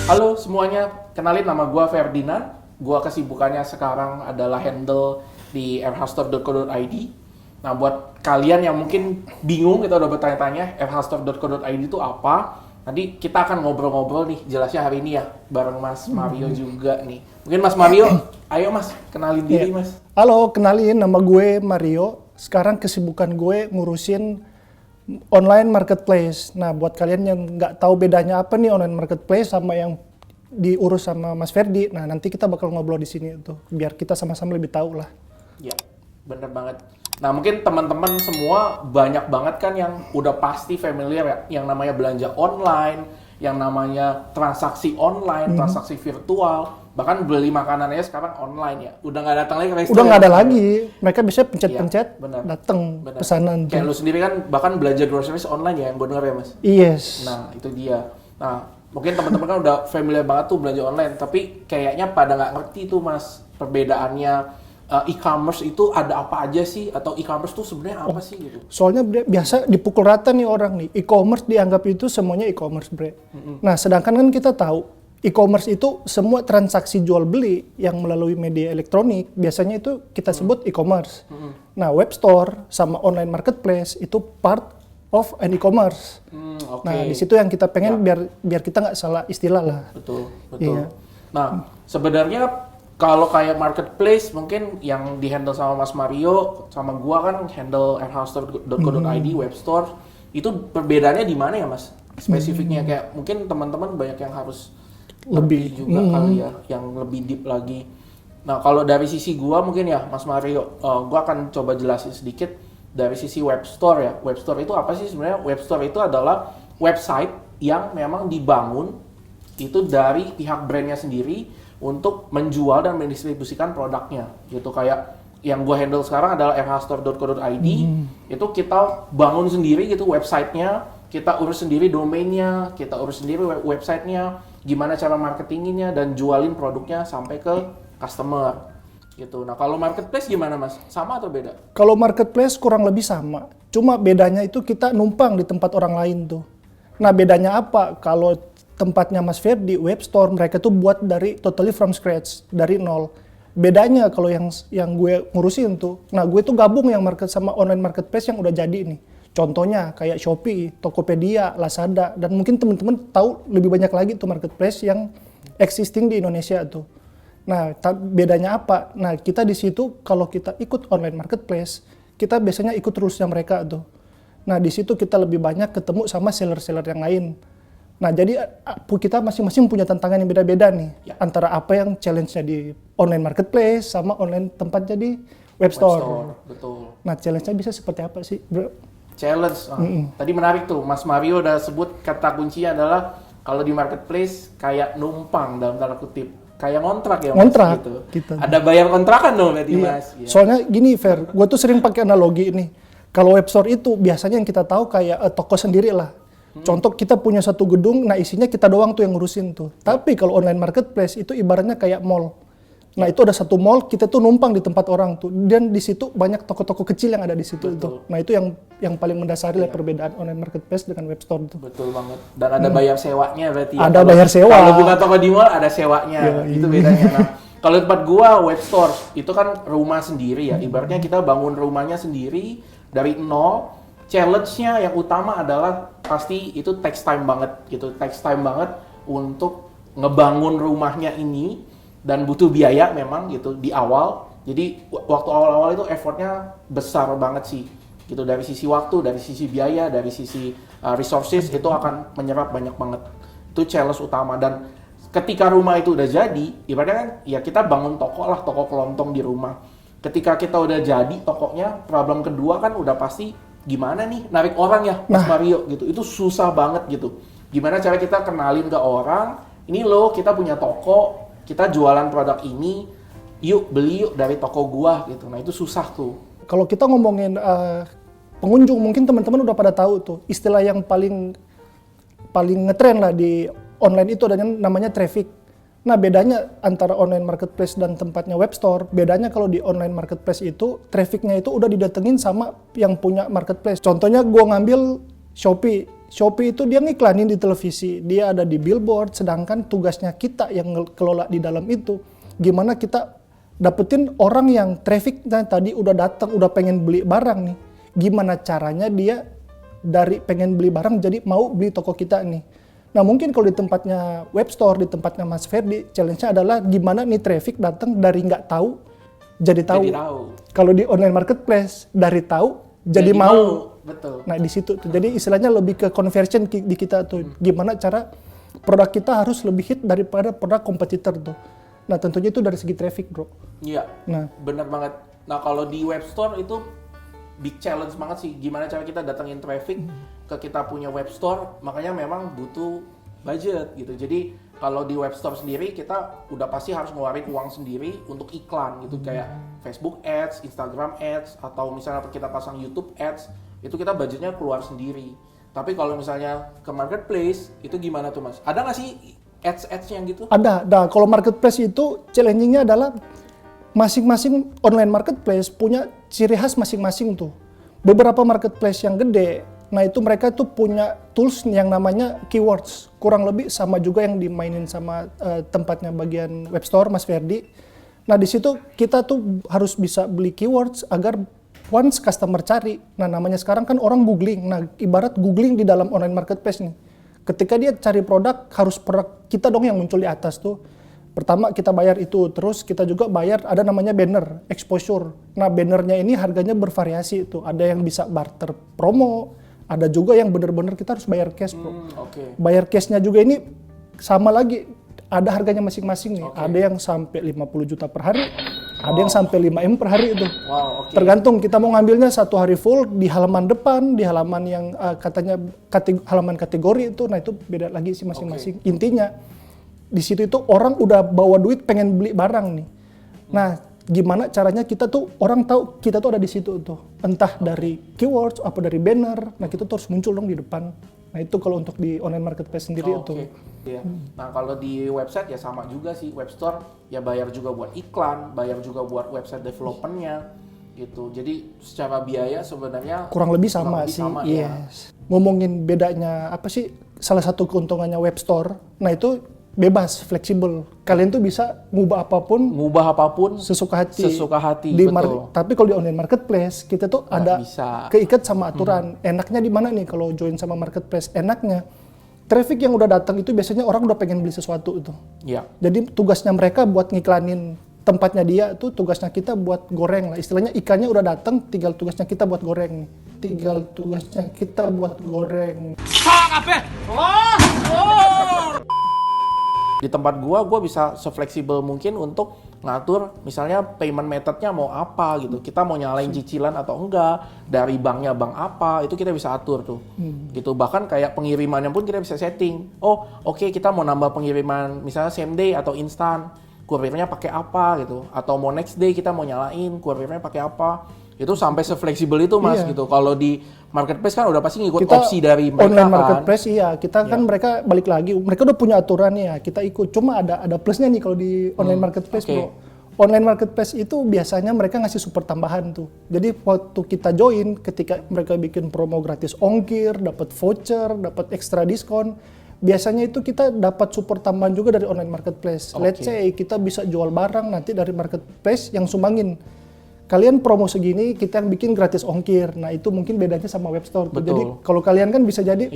Halo semuanya, kenalin nama gue Ferdinand. Gue kesibukannya sekarang adalah handle di airhastore.co.id. Nah, buat kalian yang mungkin bingung gitu udah bertanya-tanya airhastore.co.id itu apa, nanti kita akan ngobrol-ngobrol nih jelasnya hari ini ya bareng Mas Mario juga nih. Mungkin Mas Mario, ayo Mas kenalin diri Mas. Halo, kenalin nama gue Mario. Sekarang kesibukan gue ngurusin online marketplace. Nah, buat kalian yang nggak tahu bedanya apa nih online marketplace sama yang diurus sama Mas Ferdi, nah nanti kita bakal ngobrol di sini tuh, biar kita sama-sama lebih tahu lah. Ya, bener banget. Nah, mungkin teman-teman semua banyak banget kan yang udah pasti familiar ya, yang namanya belanja online, yang namanya transaksi online, transaksi virtual, bahkan beli makanannya sekarang online ya. Udah nggak datang lagi ke restoran. Udah nggak ada lagi, mereka bisa pencet-pencet, Bener. datang pesanan. Kayak lu sendiri kan bahkan belanja groceries online ya, yang gue denger ya Mas? Yes. Nah, itu dia. Nah, mungkin teman-teman kan udah familiar banget tuh belanja online, tapi kayaknya pada nggak ngerti tuh Mas perbedaannya e-commerce itu ada apa aja sih, atau e-commerce tuh sebenarnya apa sih gitu? Soalnya biasa dipukul rata nih orang nih, e-commerce dianggap itu semuanya e-commerce, bre. Nah, sedangkan kan kita tahu e-commerce itu semua transaksi jual beli yang melalui media elektronik, biasanya itu kita sebut e-commerce. Nah, web store sama online marketplace itu part of an e-commerce. Okay. Nah, di situ yang kita pengen biar kita nggak salah istilah lah. Betul. Iya. Nah, sebenarnya kalau kayak marketplace mungkin yang dihandle sama Mas Mario sama gua kan handle airhastore.co.id web store, itu perbedaannya di mana ya Mas? Spesifiknya kayak mungkin teman-teman banyak yang harus lebih juga kali ya, yang lebih deep lagi. Nah, kalau dari sisi gua mungkin ya Mas Mario, gua akan coba jelasin sedikit dari sisi web store ya. Web store itu apa sih sebenarnya? Web store itu adalah website yang memang dibangun itu dari pihak brandnya sendiri untuk menjual dan mendistribusikan produknya gitu. Kayak yang gue handle sekarang adalah airhastore.co.id. Itu kita bangun sendiri gitu websitenya, kita urus sendiri domainnya, kita urus sendiri websitenya, gimana cara marketinginnya dan jualin produknya sampai ke customer gitu. Nah, kalau marketplace gimana Mas? Sama atau beda? Kalau marketplace kurang lebih sama, cuma bedanya itu kita numpang di tempat orang lain tuh. Nah, bedanya apa? Kalau tempatnya Mas Ferdi, web store, mereka tuh buat dari totally from scratch, dari nol. Bedanya kalau yang gue ngurusin tuh, nah gue tuh gabung yang market sama online marketplace yang udah jadi nih. Contohnya kayak Shopee, Tokopedia, Lazada, dan mungkin teman-teman tahu lebih banyak lagi tuh marketplace yang existing di Indonesia tuh. Nah, bedanya apa? Nah, kita di situ kalau kita ikut online marketplace, kita biasanya ikut rulesnya mereka tuh. Nah, di situ kita lebih banyak ketemu sama seller-seller yang lain. Nah, jadi kita masing-masing punya tantangan yang beda-beda nih. Ya. Antara apa yang challenge-nya di online marketplace sama online tempat jadi web store. Betul. Nah, challenge-nya bisa seperti apa sih, bro? Challenge. Tadi menarik tuh, Mas Mario udah sebut kata kuncinya adalah kalau di marketplace kayak numpang dalam tanda kutip. Kayak ngontrak ya Mas ngontrak, gitu. Ada bayar kontrakan dong berarti Mas. Ya. Soalnya gini, Fer, gue tuh sering pakai analogi ini. Kalau web store itu biasanya yang kita tahu kayak toko sendiri lah. Contoh kita punya satu gedung, nah isinya kita doang tuh yang ngurusin tuh. Tapi kalau online marketplace itu ibaratnya kayak mall. Nah itu ada satu mall, kita tuh numpang di tempat orang tuh. Dan di situ banyak toko-toko kecil yang ada di situ tuh. Nah itu yang paling mendasari lah perbedaan online marketplace dengan web store tuh. Betul banget. Dan ada bayar sewanya berarti. Ada bayar sewa. Kalau buka toko di mall ada sewanya. Itu bedanya. Nah, kalau tempat gua web store itu kan rumah sendiri ya. Ibaratnya kita bangun rumahnya sendiri dari nol. Challenge-nya yang utama adalah pasti itu takes time banget gitu. Takes time banget untuk ngebangun rumahnya ini dan butuh biaya memang gitu di awal. Jadi waktu awal-awal itu effortnya besar banget sih gitu, dari sisi waktu, dari sisi biaya, dari sisi resources itu akan menyerap banyak banget. Itu challenge utama. Dan ketika rumah itu udah jadi, ibaratnya kan ya kita bangun toko lah, toko kelontong di rumah. Ketika kita udah jadi tokonya, problem kedua kan udah pasti gimana nih narik orang ya Mas Mario gitu. Itu susah banget gitu. Gimana cara kita kenalin ke orang, ini loh kita punya toko, kita jualan produk ini, yuk beli yuk dari toko gua gitu. Nah itu susah tuh. Kalau kita ngomongin pengunjung, mungkin teman-teman udah pada tahu tuh istilah yang paling ngetren lah di online itu ada yang namanya traffic. Nah bedanya antara online marketplace dan tempatnya web store, bedanya kalau di online marketplace itu trafficnya itu udah didatengin sama yang punya marketplace. Contohnya gua ngambil Shopee. Shopee itu dia ngiklanin di televisi, dia ada di billboard, sedangkan tugasnya kita yang kelola di dalam itu, gimana kita dapetin orang yang trafficnya tadi udah datang, udah pengen beli barang nih. Gimana caranya dia dari pengen beli barang jadi mau beli toko kita nih. Nah mungkin kalau di tempatnya web store, di tempatnya Mas Ferdi, challenge-nya adalah gimana nih traffic datang dari nggak tahu jadi tahu. Kalau di online marketplace dari tahu jadi mau. Betul. Nah di situ tuh. Jadi istilahnya lebih ke conversion di kita tuh. Gimana cara produk kita harus lebih hit daripada produk kompetitor tuh. Nah tentunya itu dari segi traffic, bro. Iya. Nah benar banget. Nah kalau di web store itu big challenge banget sih, gimana cara kita datengin traffic ke kita punya web store, makanya memang butuh budget gitu. Jadi kalau di web store sendiri kita udah pasti harus ngeluarin uang sendiri untuk iklan gitu, kayak Facebook Ads, Instagram Ads, atau misalnya kita pasang YouTube Ads, itu kita budgetnya keluar sendiri. Tapi kalau misalnya ke marketplace, itu gimana tuh Mas? Ada nggak sih ads-ads-nya gitu? ada. Nah kalau marketplace itu challenging-nya adalah masing-masing online marketplace punya ciri khas masing-masing tuh. Beberapa marketplace yang gede, nah itu mereka tuh punya tools yang namanya keywords. Kurang lebih sama juga yang dimainin sama tempatnya bagian web store Mas Ferdi. Nah di situ kita tuh harus bisa beli keywords agar once customer cari. Nah namanya sekarang kan orang googling. Nah ibarat googling di dalam online marketplace nih. Ketika dia cari produk, harus produk kita dong yang muncul di atas tuh. Pertama kita bayar itu, terus kita juga bayar ada namanya banner, exposure. Nah bannernya ini harganya bervariasi itu, ada yang bisa barter promo, ada juga yang bener-bener kita harus bayar cash bro. Bayar cashnya juga ini sama lagi, ada harganya masing-masing nih, ada yang sampai 50 juta per hari, ada yang sampai 5M per hari itu. Tergantung kita mau ngambilnya satu hari full di halaman depan, di halaman yang katanya halaman kategori itu, nah itu beda lagi sih masing-masing. Intinya di situ itu orang udah bawa duit pengen beli barang nih. Nah, gimana caranya kita tuh orang tahu kita tuh ada di situ tuh. Entah dari keywords apa dari banner. Nah, kita tuh harus muncul dong di depan. Nah, itu kalau untuk di online marketplace sendiri itu. Iya. Nah, kalau di website ya sama juga sih. Web store ya bayar juga buat iklan, bayar juga buat website development-nya gitu. Jadi secara biaya sebenarnya kurang lebih sama sih. Yes. Ngomongin bedanya apa sih? Salah satu keuntungannya web store. Nah, itu bebas, fleksibel. Kalian tuh bisa ngubah apapun sesuka hati. Tapi kalau di online marketplace kita tuh ada keikat sama aturan. Enaknya di mana nih kalau join sama marketplace? Enaknya traffic yang udah datang itu biasanya orang udah pengen beli sesuatu itu. Iya. Jadi tugasnya mereka buat ngiklanin tempatnya dia tuh, tugasnya kita buat goreng lah. Istilahnya ikannya udah datang, tinggal tugasnya kita buat goreng. Di tempat gua bisa sefleksibel mungkin untuk ngatur misalnya payment methodnya mau apa gitu. Kita mau nyalain cicilan atau enggak, dari banknya bank apa, itu kita bisa atur tuh. Gitu. Bahkan kayak pengirimannya pun kita bisa setting. Oh, oke, kita mau nambah pengiriman misalnya same day atau instan. Kurirnya pakai apa gitu. Atau mau next day kita mau nyalain, kurirnya pakai apa. Itu sampai sefleksibel itu Mas gitu. Kalau di marketplace kan udah pasti ngikut opsi dari mereka online marketplace kita kan mereka balik lagi, mereka udah punya aturan ya, kita ikut. Cuma ada plusnya nih kalau di online marketplace bro. Online marketplace itu biasanya mereka ngasih support tambahan tuh. Jadi waktu kita join, ketika mereka bikin promo gratis ongkir, dapat voucher, dapat ekstra diskon, biasanya itu kita dapat support tambahan juga dari online marketplace. Let's say kita bisa jual barang, nanti dari marketplace yang sumbangin. Kalian promo segini, kita yang bikin gratis ongkir. Nah itu mungkin bedanya sama web store. Jadi kalau kalian kan bisa jadi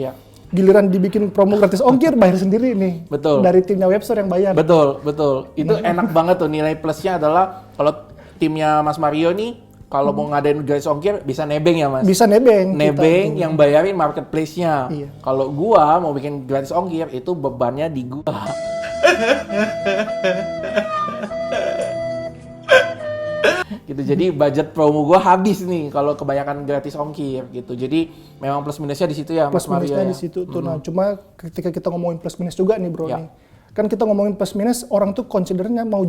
giliran dibikin promo gratis ongkir, bayar sendiri nih. Dari timnya web store yang bayar. Betul. Itu enak banget tuh, nilai plusnya adalah kalau timnya Mas Mario nih, kalau mau ngadain gratis ongkir bisa nebeng ya Mas? Bisa nebeng. Nebeng yang bayarin marketplace-nya. Kalau gua mau bikin gratis ongkir, itu bebannya di gua. Gitu. Jadi budget promo gue habis nih kalau kebanyakan gratis ongkir gitu. Jadi memang plus minusnya di situ ya Mas Mario. Plus minusnya di situ tuh. Nah, cuma ketika kita ngomongin plus minus juga nih bro nih. Kan kita ngomongin plus minus, orang tuh considernya mau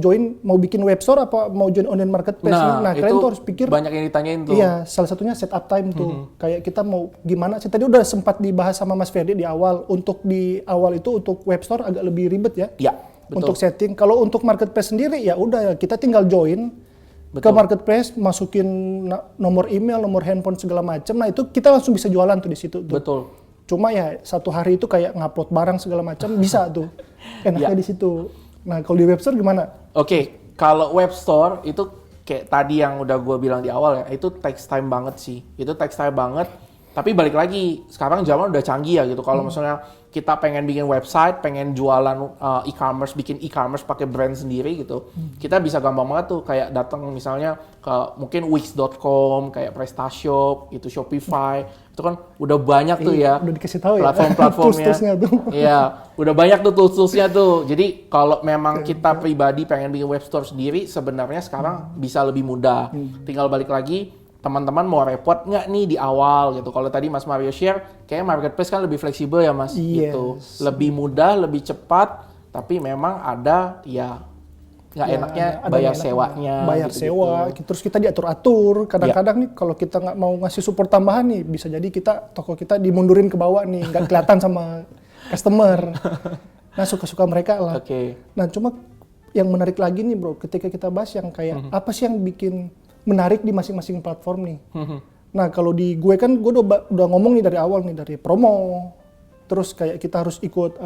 bikin web store apa mau join online marketplace. Nah kalian tuh harus pikir. Banyak yang ditanyain tuh. Iya, salah satunya setup time tuh. Kayak kita mau gimana sih? Tadi udah sempat dibahas sama Mas Ferdi di awal. Untuk di awal itu untuk web store agak lebih ribet ya. Iya, betul. Untuk setting. Kalau untuk marketplace sendiri ya udah kita tinggal join ke marketplace, masukin nomor email, nomor handphone segala macam. Nah itu kita langsung bisa jualan tuh di situ. Tuh. Betul. Cuma ya satu hari itu kayak ngupload barang segala macam bisa tuh. Enaknya di situ. Nah, kalau di web store gimana? Oke, kalau web store itu kayak tadi yang udah gue bilang di awal ya, itu takes time banget sih. Itu takes time banget. Tapi balik lagi, sekarang zaman udah canggih ya gitu. Kalau misalnya kita pengen bikin website, pengen jualan e-commerce, bikin e-commerce pakai brand sendiri gitu, kita bisa gampang banget tuh kayak datang misalnya ke mungkin wix.com, kayak PrestaShop, itu Shopify, itu kan udah banyak tuh ya. Udah dikasih tahu platform-platformnya. Tools-toolsnya tuh. Iya, udah banyak tuh tools-toolsnya tuh. Jadi kalau memang kita pribadi pengen bikin web store sendiri, sebenarnya sekarang bisa lebih mudah. Tinggal balik lagi, teman-teman mau repot nggak nih di awal gitu. Kalau tadi Mas Mario share, kayak marketplace kan lebih fleksibel ya Mas, gitu. Lebih mudah, lebih cepat, tapi memang ada ya nggak enaknya bayar sewanya. Bayar gitu. sewa, terus kita diatur-atur. Kadang-kadang nih kalau kita nggak mau ngasih support tambahan nih, bisa jadi toko kita dimundurin ke bawah nih, nggak kelihatan sama customer. Nah suka-suka mereka lah. Nah cuma yang menarik lagi nih bro, ketika kita bahas yang kayak apa sih yang bikin menarik di masing-masing platform nih. Nah kalau di gue kan gue udah ngomong nih dari awal nih, dari promo, terus kayak kita harus ikut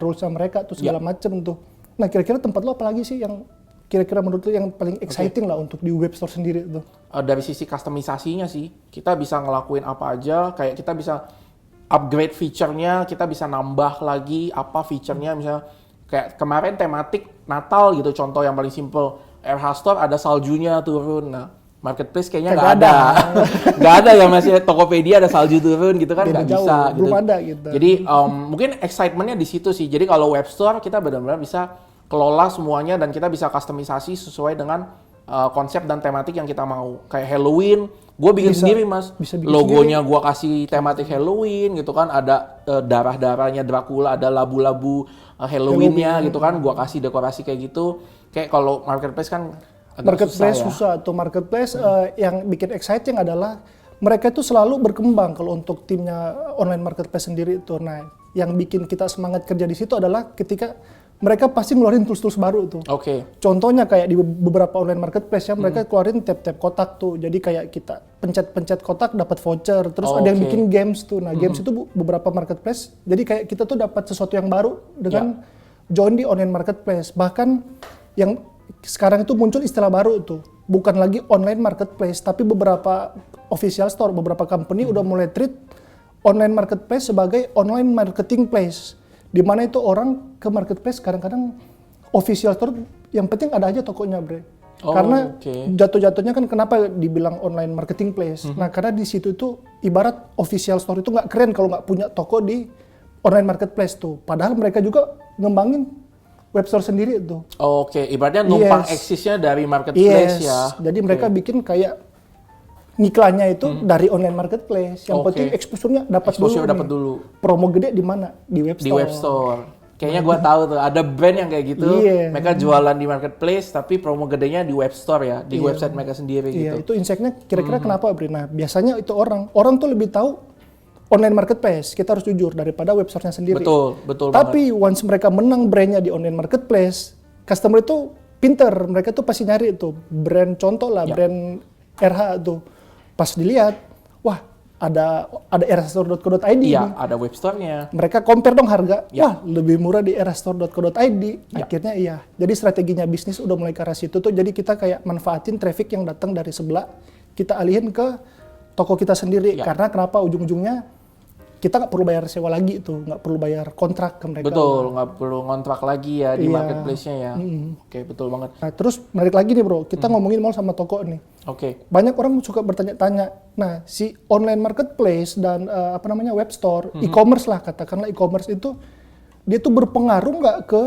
rules-nya mereka tuh segala macem tuh. Nah kira-kira tempat lo apa lagi sih yang kira-kira menurut lo yang paling exciting lah untuk di web store sendiri tuh? Dari sisi customisasinya sih, kita bisa ngelakuin apa aja, kayak kita bisa upgrade feature-nya, kita bisa nambah lagi apa feature-nya, misalnya kayak kemarin tematik Natal gitu, contoh yang paling simple, RH Store ada saljunya turun. Nah, marketplace kayaknya nggak ada. Nggak ada ya Mas, Tokopedia ada salju turun gitu kan, nggak bisa. Belum ada gitu. Jadi mungkin excitementnya di situ sih. Jadi kalau web store kita benar-benar bisa kelola semuanya dan kita bisa customisasi sesuai dengan konsep dan tematik yang kita mau. Kayak Halloween, gue bikin sendiri Mas. Logonya gue kasih tematik Halloween gitu kan, ada darah-darahnya Dracula, ada labu-labu Halloween-nya gitu kan, gue kasih dekorasi kayak gitu. Kayak kalau marketplace kan marketplace susah tuh. Marketplace yang bikin exciting adalah mereka itu selalu berkembang kalau untuk timnya online marketplace sendiri itu. Nah, yang bikin kita semangat kerja di situ adalah ketika mereka pasti ngeluarin tools-tools baru tuh. Contohnya kayak di beberapa online marketplace ya, mereka keluarin tab-tab kotak tuh. Jadi kayak kita pencet-pencet kotak dapat voucher. Terus ada yang bikin games tuh. Nah, games itu beberapa marketplace. Jadi kayak kita tuh dapat sesuatu yang baru dengan join di online marketplace. Bahkan yang sekarang itu muncul istilah baru tuh, bukan lagi online marketplace, tapi beberapa official store, beberapa company udah mulai treat online marketplace sebagai online marketing place, di mana itu orang ke marketplace kadang-kadang official store, yang penting ada aja tokonya bre. Karena jatuh-jatuhnya kan kenapa dibilang online marketing place? Nah karena di situ itu ibarat official store itu nggak keren kalau nggak punya toko di online marketplace tuh, padahal mereka juga ngembangin web store sendiri itu. Ibaratnya numpang eksisnya dari marketplace ya. Jadi mereka bikin kayak ngiklannya itu dari online marketplace. Yang penting exposure-nya dapat dulu. Promo gede di mana? Di web store. Di web store. Kayaknya gue tahu tuh, ada brand yang kayak gitu. Mereka jualan di marketplace, tapi promo gedenya di web store ya, di website mereka sendiri gitu. Itu insight-nya kira-kira kenapa, Bri? Nah, biasanya itu orang tuh lebih tahu online marketplace, kita harus jujur, daripada web store-nya sendiri. Betul Tapi banget. once mereka menang brand-nya di online marketplace, customer itu pinter, mereka tuh pasti nyari itu brand, contoh lah brand RH tuh. Pas dilihat, wah ada rhstore.co.id nih. Ada web store-nya. Mereka compare dong harga, wah lebih murah di rhstore.co.id. Akhirnya jadi strateginya bisnis udah mulai ke arah situ tuh, jadi kita kayak manfaatin traffic yang datang dari sebelah, kita alihin ke toko kita sendiri. Karena kenapa ujung-ujungnya kita nggak perlu bayar sewa lagi tuh, nggak perlu bayar kontrak ke mereka. Nggak perlu kontrak lagi ya di marketplace-nya ya. Betul banget. Nah terus menarik lagi nih bro, kita ngomongin mal sama toko nih. Banyak orang suka bertanya-tanya, nah si online marketplace dan web store, e-commerce lah katakanlah, e-commerce itu dia tuh berpengaruh nggak ke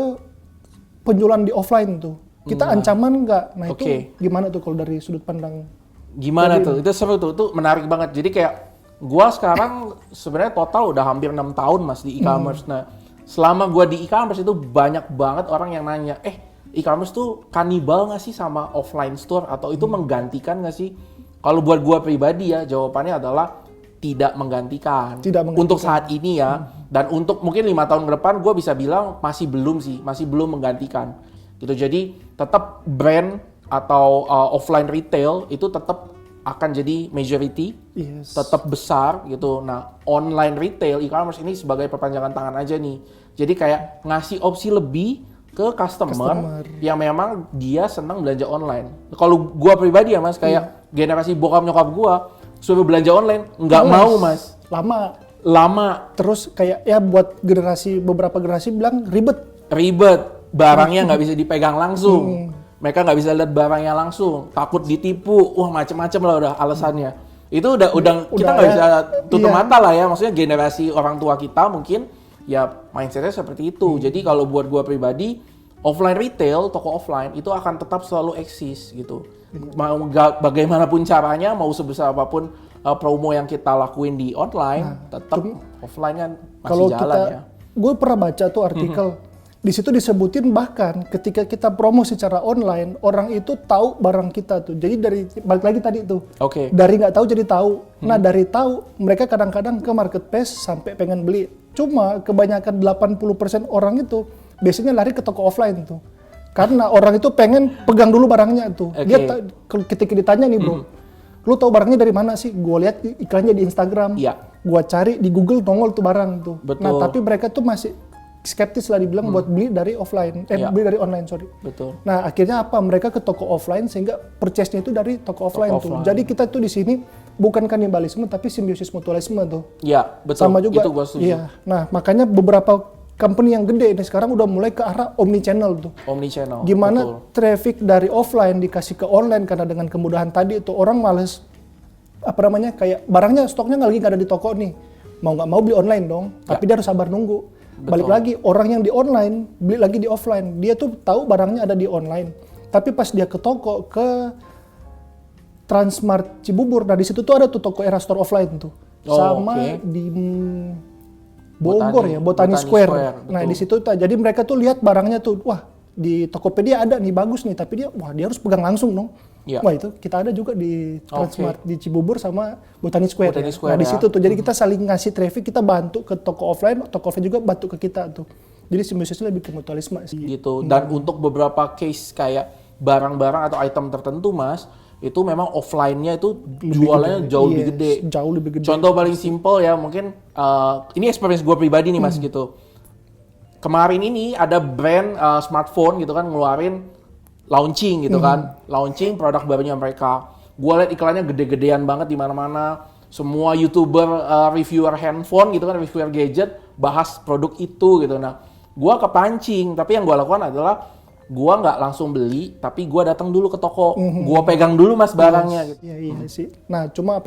penjualan di offline tuh? Kita ancaman nggak? Nah itu gimana tuh kalau dari sudut pandang? Gimana tuh? Itu seru tuh, itu menarik banget. Jadi kayak gua sekarang sebenarnya total udah hampir 6 tahun Mas di e-commerce. Nah, selama gue di e-commerce itu banyak banget orang yang nanya, e-commerce tuh kanibal nggak sih sama offline store atau itu menggantikan nggak sih? Kalau buat gue pribadi ya jawabannya adalah tidak menggantikan. Untuk saat ini ya, dan untuk mungkin 5 tahun ke depan gue bisa bilang masih belum menggantikan. Gitu. Jadi tetap brand atau offline retail itu tetap akan jadi majority, tetap besar gitu. Nah, online retail, e-commerce ini sebagai perpanjangan tangan aja nih. Jadi kayak ngasih opsi lebih ke customer yang memang dia senang belanja online. Kalau gua pribadi ya Mas, kayak generasi bokap nyokap gua suruh belanja online, nggak mau Mas. Lama. Terus kayak ya buat beberapa generasi bilang Ribet, barangnya nggak bisa dipegang langsung. Mereka nggak bisa lihat barangnya langsung, takut ditipu, wah macem-macem lah udah alasannya. Itu udah kita nggak bisa tutup mata lah ya, maksudnya generasi orang tua kita mungkin ya mindsetnya seperti itu. Jadi kalau buat gua pribadi, offline retail, toko offline itu akan tetap selalu eksis gitu. Mau bagaimanapun caranya, mau sebesar apapun promo yang kita lakuin di online, tetap offline-nya masih jalan ya. Gue pernah baca tuh artikel. Di situ disebutin bahkan ketika kita promo secara online, orang itu tahu barang kita tuh. Jadi balik lagi tadi tuh. Dari nggak tahu jadi tahu. Nah dari tahu, mereka kadang-kadang ke marketplace sampai pengen beli. Cuma kebanyakan 80% orang itu biasanya lari ke toko offline tuh. Karena orang itu pengen pegang dulu barangnya tuh. Dia ketika ditanya nih bro, lu tahu barangnya dari mana sih? Gue lihat iklannya di Instagram. Gue cari di Google nongol tuh barang tuh. Nah tapi mereka tuh masih skeptis lah dibilang buat beli dari offline, beli dari online Nah akhirnya apa? Mereka ke toko offline sehingga purchase-nya itu dari toko offline tuh. Jadi kita tuh di sini bukan kanibalisme tapi simbiosis mutualisme tuh. Iya betul. Sama juga. Itu gua setuju. Iya. Nah makanya beberapa company yang gede ini sekarang udah mulai ke arah omnichannel tuh. Omnichannel. Gimana traffic dari offline dikasih ke online karena dengan kemudahan tadi itu orang males kayak barangnya stoknya nggak ada di toko nih. Mau nggak mau beli online dong. Tapi dia harus sabar nunggu. Balik lagi, orang yang di online, beli lagi di offline. Dia tuh tahu barangnya ada di online. Tapi pas dia ke toko, ke Transmart Cibubur, nah di situ tuh ada tuh toko Era Store offline tuh. Di Bogor Botani Square. Nah di situ tuh, jadi mereka tuh lihat barangnya tuh, wah di Tokopedia ada nih, bagus nih. Tapi dia harus pegang langsung dong. Wah itu kita ada juga di Transmart di Cibubur sama Botani Square. Nah di situ tuh jadi kita saling ngasih traffic, kita bantu ke toko offline juga bantu ke kita tuh. Jadi simbiosisnya lebih ke mutualisme sih. Gitu. Dan untuk beberapa case kayak barang-barang atau item tertentu Mas, itu memang offline-nya itu jualannya jauh lebih gede. Jauh lebih gede. Contoh paling simple ya mungkin ini experience gue pribadi nih Mas gitu. Kemarin ini ada brand smartphone gitu kan ngeluarin launching gitu kan, launching produk barunya mereka. Gua liat iklannya gede-gedean banget di mana-mana. Semua YouTuber, reviewer handphone gitu kan, reviewer gadget bahas produk itu gitu. Nah, gua kepancing, tapi yang gua lakukan adalah gua nggak langsung beli, tapi gua datang dulu ke toko, gua pegang dulu Mas barangnya gitu. Iya sih. Nah, cuma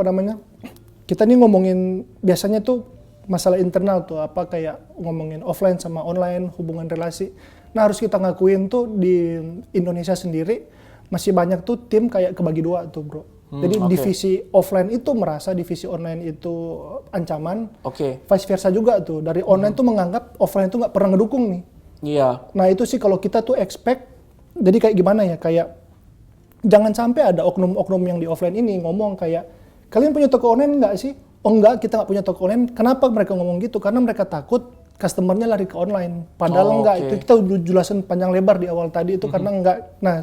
kita nih ngomongin biasanya tuh masalah internal tuh, kayak ngomongin offline sama online, hubungan relasi. Nah harus kita ngakuin tuh di Indonesia sendiri masih banyak tuh tim kayak kebagi dua tuh bro. Jadi divisi offline itu merasa divisi online itu ancaman. Vice versa juga tuh. Dari online tuh menganggap offline tuh nggak pernah ngedukung nih. Nah itu sih kalau kita tuh expect, jadi kayak gimana ya, kayak jangan sampai ada oknum-oknum yang di offline ini ngomong kayak, kalian punya toko online nggak sih? Oh enggak, kita nggak punya toko online. Kenapa mereka ngomong gitu? Karena mereka takut customer-nya lari ke online. Padahal enggak, itu kita udah jelasin panjang lebar di awal tadi itu karena enggak. Nah,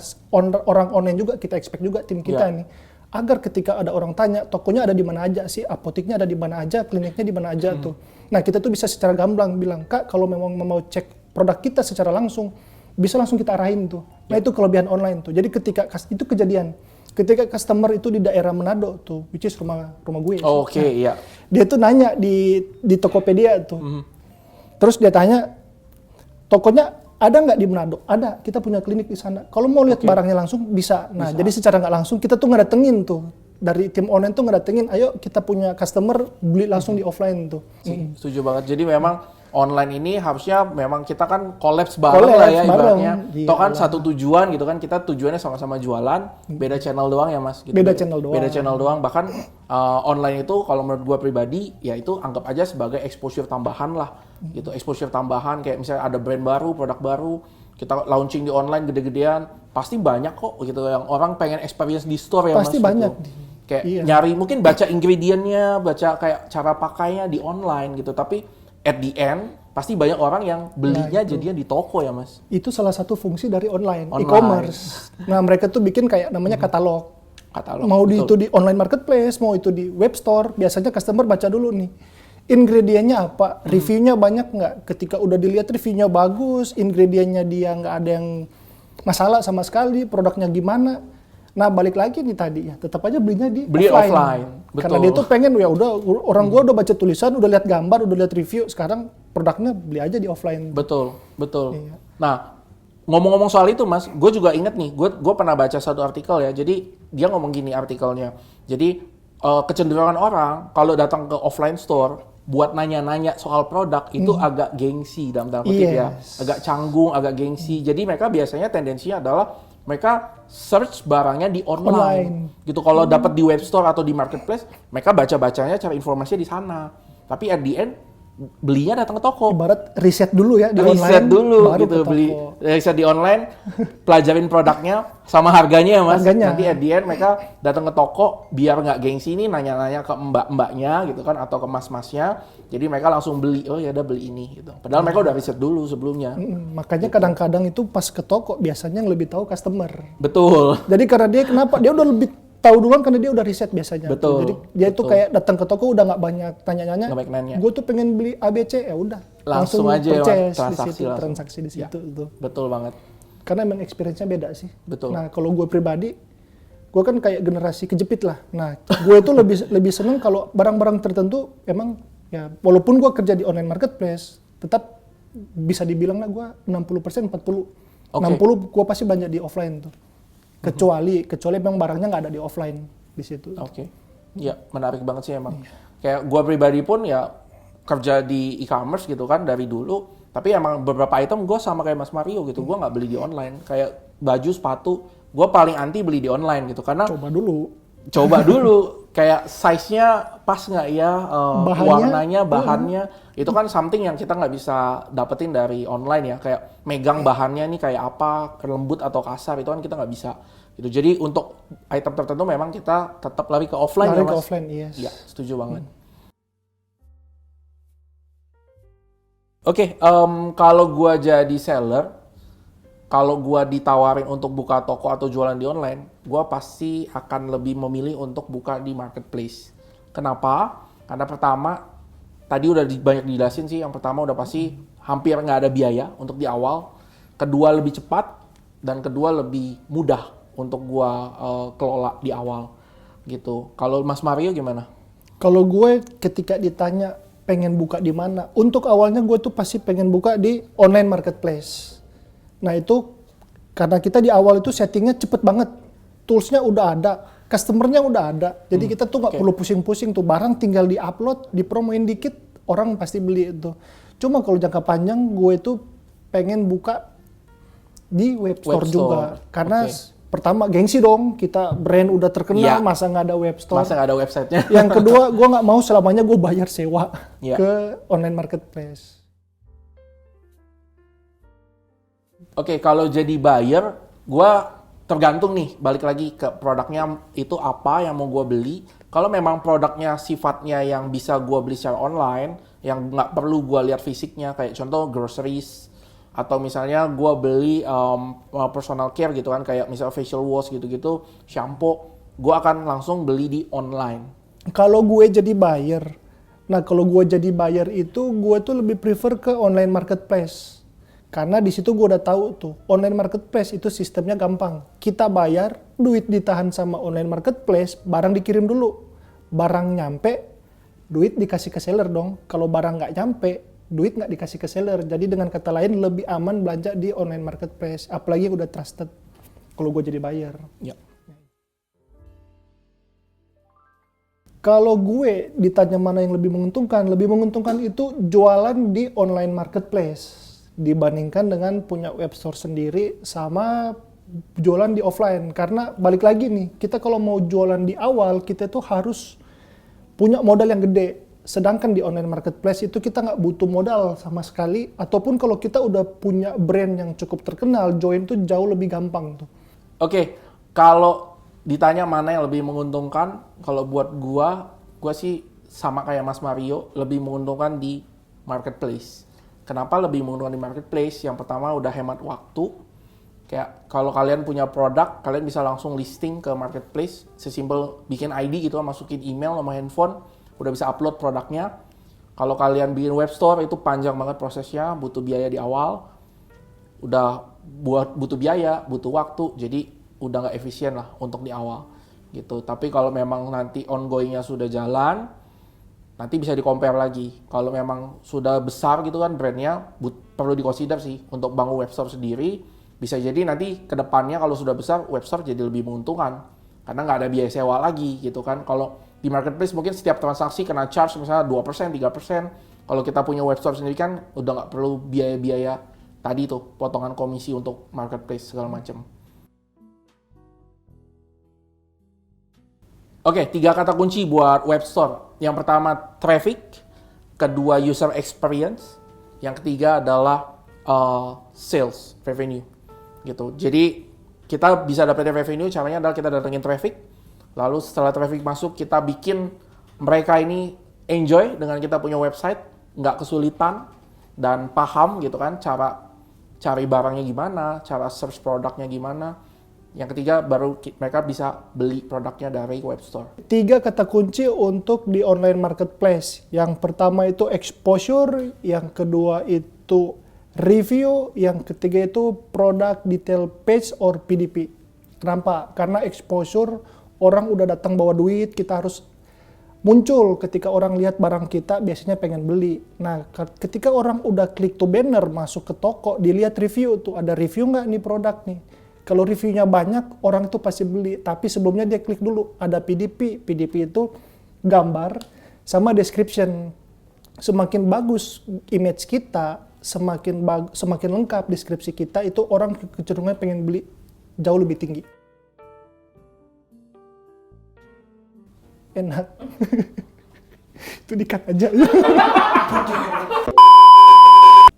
orang online juga kita expect juga tim kita nih. Agar ketika ada orang tanya, tokonya ada di mana aja sih, apoteknya ada di mana aja, kliniknya di mana aja tuh. Nah, kita tuh bisa secara gamblang bilang, Kak, kalau memang mau cek produk kita secara langsung, bisa langsung kita arahin tuh. Nah, itu kelebihan online tuh. Jadi ketika itu kejadian, ketika customer itu di daerah Manado tuh, which is rumah gue. Dia tuh nanya di Tokopedia tuh. Terus dia tanya, tokonya ada nggak di Manado? Ada, kita punya klinik di sana. Kalau mau lihat barangnya langsung bisa. Nah, jadi secara nggak langsung kita tuh ngedatengin tuh. Dari tim online tuh ngedatengin, ayo kita punya customer beli langsung di offline tuh. Setuju banget. Jadi memang online ini harusnya memang kita kan collapse bareng lah ya ibaratnya. Toh kan satu tujuan gitu kan, kita tujuannya sama-sama jualan, beda channel doang ya Mas. Gitu. Beda channel doang. Beda channel doang. Bahkan online itu kalau menurut gua pribadi ya itu anggap aja sebagai exposure tambahan lah. Gitu, exposure tambahan kayak misalnya ada brand baru, produk baru, kita launching di online gede-gedean, pasti banyak kok gitu yang orang pengen experience di store ya Mas. Pasti banyak. Gitu. Kayak nyari mungkin baca ingredientnya, baca kayak cara pakainya di online gitu, tapi at the end pasti banyak orang yang belinya jadinya di toko ya Mas. Itu salah satu fungsi dari online. E-commerce. Nah mereka tuh bikin kayak namanya katalog. Mau itu di online marketplace, mau itu di web store, biasanya customer baca dulu nih. Ingredientnya apa, reviewnya banyak nggak? Ketika udah dilihat reviewnya bagus, ingredientnya dia nggak ada yang masalah sama sekali, produknya gimana. Nah balik lagi nih tadi ya, tetap aja belinya di offline. Betul. Karena dia tuh pengen ya udah orang gua udah baca tulisan, udah lihat gambar, udah lihat review, sekarang produknya beli aja di offline. Betul. Iya. Nah ngomong-ngomong soal itu Mas, gue juga inget nih, gue pernah baca satu artikel ya, jadi dia ngomong gini artikelnya, jadi kecenderungan orang kalau datang ke offline store buat nanya-nanya soal produk itu agak gengsi dalam tanda kutip ya, agak canggung, agak gengsi. Jadi mereka biasanya tendensinya adalah mereka search barangnya di online. Gitu. Kalau dapat di web store atau di marketplace, mereka baca-bacanya cari informasinya di sana. Tapi at the end belinya datang ke toko. Ibarat riset dulu ya di online. Riset dulu baru gitu, beli riset di online, pelajarin produknya sama harganya ya Mas. Nanti at the end mereka datang ke toko biar nggak gengsi ini nanya-nanya ke mbak-mbaknya gitu kan atau ke mas-masnya. Jadi mereka langsung beli, oh ya udah beli ini gitu. Padahal mereka udah riset dulu sebelumnya. Makanya kadang-kadang itu pas ke toko biasanya yang lebih tahu customer. Betul. Jadi karena dia kenapa? Dia udah lebih tahu duluan karena dia udah riset biasanya. Betul. Jadi dia tuh kayak datang ke toko udah nggak banyak tanya-nanya. Nanya. Gue tuh pengen beli ABC ya udah. Langsung aja purchase transaksi di situ. Tuh. Betul banget. Karena emang experience-nya beda sih. Betul. Nah kalau gue pribadi, gue kan kayak generasi kejepit lah. Nah gue tuh lebih seneng kalau barang-barang tertentu emang ya walaupun gue kerja di online marketplace, tetap bisa dibilang lah gue 60% 40. 60 gue pasti banyak di offline tuh. Kecuali memang barangnya nggak ada di offline di situ. Oke. Ya, menarik banget sih emang. Kayak gua pribadi pun ya kerja di e-commerce gitu kan dari dulu, tapi emang beberapa item gua sama kayak Mas Mario gitu, gua nggak beli di online. Kayak baju, sepatu, gua paling anti beli di online gitu karena coba dulu kayak size-nya pas nggak ya, warnanya, bahannya, itu kan something yang kita nggak bisa dapetin dari online ya, kayak megang bahannya nih kayak apa, lembut atau kasar, itu kan kita nggak bisa. Gitu. Jadi untuk item tertentu memang kita tetap lari ke offline ya Mas? Lari ke offline, yes. Ya, setuju banget. Oke, kalau gua jadi seller, kalau gua ditawarin untuk buka toko atau jualan di online, gua pasti akan lebih memilih untuk buka di marketplace. Kenapa? Karena pertama, tadi udah banyak dijelasin sih. Yang pertama udah pasti hampir nggak ada biaya untuk di awal. Kedua lebih cepat dan kedua lebih mudah untuk gua kelola di awal. Gitu. Kalau Mas Mario gimana? Kalau gue ketika ditanya pengen buka di mana, untuk awalnya gue tuh pasti pengen buka di online marketplace. Nah itu karena kita di awal itu settingnya cepet banget, toolsnya udah ada, customernya udah ada, jadi kita tuh nggak perlu pusing-pusing tuh, barang tinggal di-upload, dipromoin dikit, orang pasti beli itu. Cuma kalau jangka panjang gue itu pengen buka di web store juga, karena pertama gengsi dong, kita brand udah terkenal, masa nggak ada web store. Masa nggak ada websitenya. Yang kedua, gue nggak mau selamanya gue bayar sewa ke online marketplace. Oke, kalau jadi buyer, gue tergantung nih, balik lagi ke produknya itu apa yang mau gue beli. Kalau memang produknya sifatnya yang bisa gue beli secara online, yang nggak perlu gue lihat fisiknya, kayak contoh groceries, atau misalnya gue beli personal care gitu kan, kayak misalnya facial wash gitu-gitu, shampoo, gue akan langsung beli di online. Kalau gue jadi buyer, itu gue tuh lebih prefer ke online marketplace. Karena di situ gue udah tahu tuh, online marketplace itu sistemnya gampang. Kita bayar, duit ditahan sama online marketplace, barang dikirim dulu. Barang nyampe, duit dikasih ke seller dong. Kalau barang nggak nyampe, duit nggak dikasih ke seller. Jadi dengan kata lain lebih aman belanja di online marketplace. Apalagi udah trusted kalau gue jadi buyer. Ya. Kalau gue ditanya mana yang lebih menguntungkan itu jualan di online marketplace dibandingkan dengan punya web store sendiri sama jualan di offline. Karena balik lagi nih, kita kalau mau jualan di awal, kita tuh harus punya modal yang gede. Sedangkan di online marketplace itu kita nggak butuh modal sama sekali. Ataupun kalau kita udah punya brand yang cukup terkenal, join tuh jauh lebih gampang tuh. Oke, kalau ditanya mana yang lebih menguntungkan, kalau buat gua sih sama kayak Mas Mario, lebih menguntungkan di marketplace. Kenapa lebih menguntungkan di marketplace? Yang pertama udah hemat waktu. Kayak kalau kalian punya produk, kalian bisa langsung listing ke marketplace, sesimpel bikin ID gitu, masukin email sama handphone, udah bisa upload produknya. Kalau kalian bikin web store itu panjang banget prosesnya, butuh biaya di awal. Udah butuh biaya, butuh waktu, jadi udah nggak efisien lah untuk di awal gitu. Tapi kalau memang nanti ongoingnya sudah jalan, nanti bisa di-compare lagi. Kalau memang sudah besar gitu kan brandnya, perlu di-consider sih untuk bangun web store sendiri. Bisa jadi nanti ke depannya kalau sudah besar, web store jadi lebih menguntungkan. Karena nggak ada biaya sewa lagi gitu kan. Kalau di marketplace mungkin setiap transaksi kena charge misalnya 2%, 3%. Kalau kita punya web store sendiri kan udah nggak perlu biaya-biaya tadi tuh, potongan komisi untuk marketplace segala macam. Oke, 3 kata kunci buat web store. Yang pertama traffic, kedua user experience, yang ketiga adalah sales revenue gitu. Jadi kita bisa dapetin revenue, caranya adalah kita datengin traffic, lalu setelah traffic masuk kita bikin mereka ini enjoy dengan kita punya website, nggak kesulitan dan paham gitu kan cara cari barangnya gimana, cara search produknya gimana. Yang ketiga baru mereka bisa beli produknya dari web store. 3 kata kunci untuk di online marketplace. Yang pertama itu exposure, yang kedua itu review, yang ketiga itu product detail page or PDP. Kenapa? Karena exposure, orang udah datang bawa duit, kita harus muncul ketika orang lihat barang kita biasanya pengen beli. Nah, ketika orang udah klik tuh banner masuk ke toko, dilihat review tuh, ada review nggak nih produk nih. Kalau reviewnya banyak, orang itu pasti beli. Tapi sebelumnya dia klik dulu, ada PDP. PDP itu gambar sama description. Semakin bagus image kita, semakin lengkap deskripsi kita, itu orang kecenderungan pengen beli jauh lebih tinggi. Enak. Itu di-cut aja.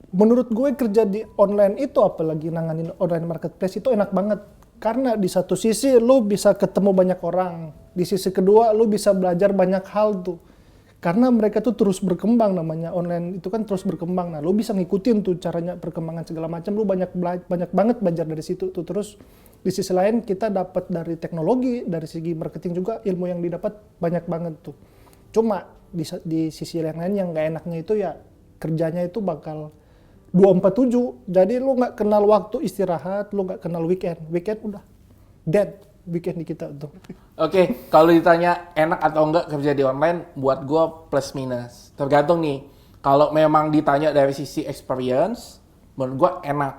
Menurut gue kerja di online itu, apalagi nanganin online marketplace itu enak banget. Karena di satu sisi lu bisa ketemu banyak orang. Di sisi kedua lu bisa belajar banyak hal tuh. Karena mereka tuh terus berkembang, namanya online itu kan terus berkembang. Nah lu bisa ngikutin tuh caranya perkembangan segala macam. Lu banyak banget belajar dari situ tuh. Terus di sisi lain kita dapat dari teknologi, dari segi marketing juga ilmu yang didapat banyak banget tuh. Cuma di sisi yang lain yang gak enaknya itu ya kerjanya itu bakal 247, jadi lu nggak kenal waktu istirahat, lu nggak kenal weekend udah dead weekend di kita tuh. Oke, kalau ditanya enak atau enggak kerja di online, buat gue plus minus. Tergantung nih, kalau memang ditanya dari sisi experience, menurut gue enak.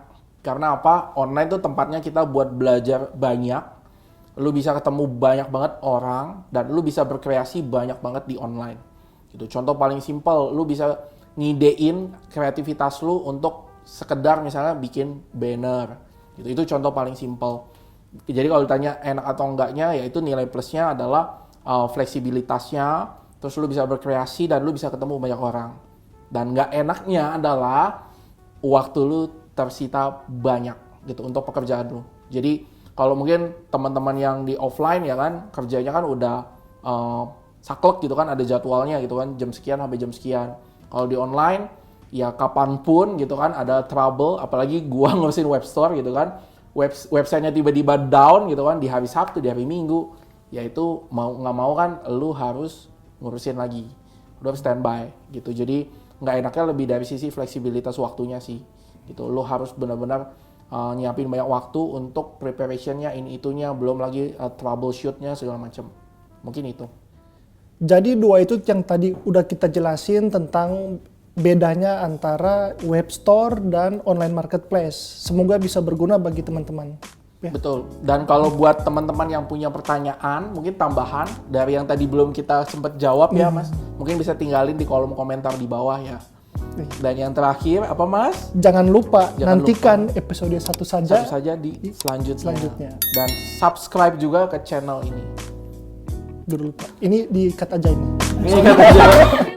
Karena apa? Online tuh tempatnya kita buat belajar banyak, lu bisa ketemu banyak banget orang, dan lu bisa berkreasi banyak banget di online. Gitu. Contoh paling simpel, lu bisa ngidein kreativitas lu untuk sekedar misalnya bikin banner gitu. Itu contoh paling simple. Jadi kalau ditanya enak atau enggaknya, yaitu nilai plusnya adalah fleksibilitasnya, terus lu bisa berkreasi dan lu bisa ketemu banyak orang. Dan nggak enaknya adalah waktu lu tersita banyak gitu untuk pekerjaan lu. Jadi kalau mungkin teman-teman yang di offline ya kan kerjanya kan udah saklek gitu kan, ada jadwalnya gitu kan, jam sekian sampai jam sekian. Kalau di online, ya kapanpun gitu kan ada trouble, apalagi gua ngurusin web store gitu kan, websitenya tiba-tiba down gitu kan, di hari Sabtu, di hari Minggu, ya itu mau nggak mau kan lu harus ngurusin lagi, lu harus standby gitu. Jadi nggak enaknya lebih dari sisi fleksibilitas waktunya sih, gitu. Lu harus benar-benar nyiapin banyak waktu untuk preparationnya, ini itunya, belum lagi troubleshootnya segala macam. Mungkin itu. Jadi 2 itu yang tadi udah kita jelasin tentang bedanya antara web store dan online marketplace. Semoga bisa berguna bagi teman-teman. Ya. Betul. Dan kalau buat teman-teman yang punya pertanyaan, mungkin tambahan dari yang tadi belum kita sempat jawab ya Mas, mungkin bisa tinggalin di kolom komentar di bawah ya. Dan yang terakhir apa Mas? Jangan lupa nantikan episode 1 saja. Satu saja di selanjutnya. Dan subscribe juga ke channel ini. Dulu lupa. Ini di-cut aja ini. Ini kata